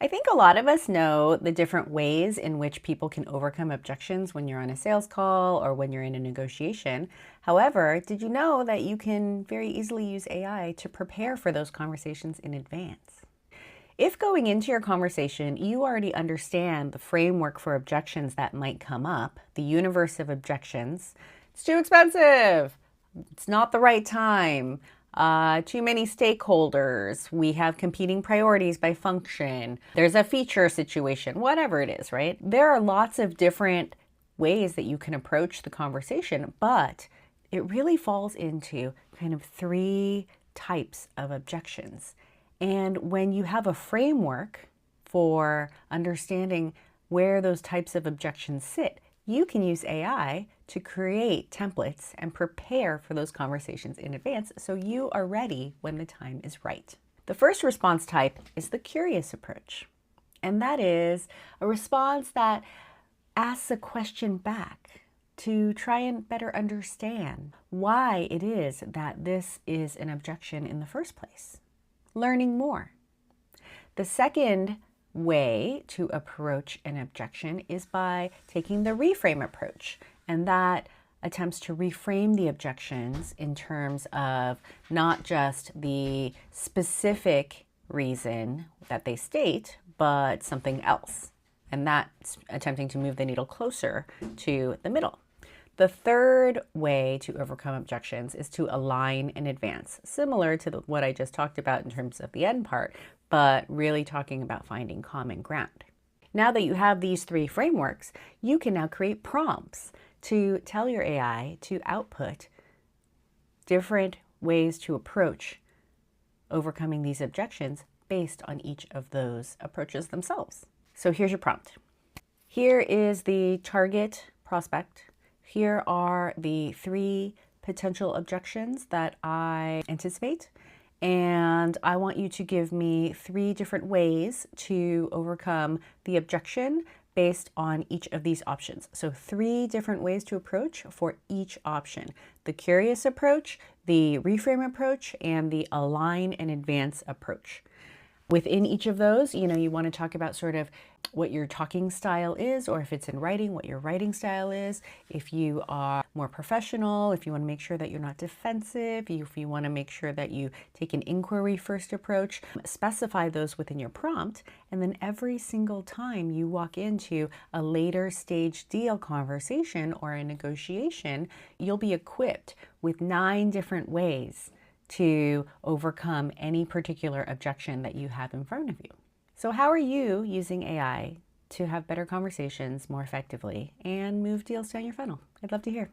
I think a lot of us know the different ways in which people can overcome objections when you're on a sales call or when you're in a negotiation. However, did you know that you can very easily use AI to prepare for those conversations in advance? If going into your conversation, you already understand the framework for objections that might come up, the universe of objections, it's too expensive, it's not the right time, too many stakeholders, we have competing priorities by function, there's a feature situation, whatever it is, right? There are lots of different ways that you can approach the conversation, but it really falls into kind of three types of objections. And when you have a framework for understanding where those types of objections sit, you can use AI to create templates and prepare for those conversations in advance so you are ready when the time is right. The first response type is the curious approach. And that is a response that asks a question back to try and better understand why it is that this is an objection in the first place. Learning more. The second way to approach an objection is by taking the reframe approach, and that attempts to reframe the objections in terms of not just the specific reason that they state, but something else, and that's attempting to move the needle closer to the middle. The third way to overcome objections is to align in advance, similar to what I just talked about in terms of the end part, but really talking about finding common ground. Now that you have these three frameworks, you can now create prompts to tell your AI to output different ways to approach overcoming these objections based on each of those approaches themselves. So here's your prompt. Here is the target prospect. Here are the three potential objections that I anticipate, and I want you to give me three different ways to overcome the objection based on each of these options. So three different ways to approach for each option: the curious approach, the reframe approach, and the align and advance approach. Within each of those, you want to talk about sort of what your talking style is, or if it's in writing, what your writing style is. If you are more professional, if you want to make sure that you're not defensive, if you want to make sure that you take an inquiry first approach, specify those within your prompt. And then every single time you walk into a later stage deal conversation or a negotiation, you'll be equipped with 9 different ways to overcome any particular objection that you have in front of you. So how are you using AI to have better conversations more effectively and move deals down your funnel? I'd love to hear.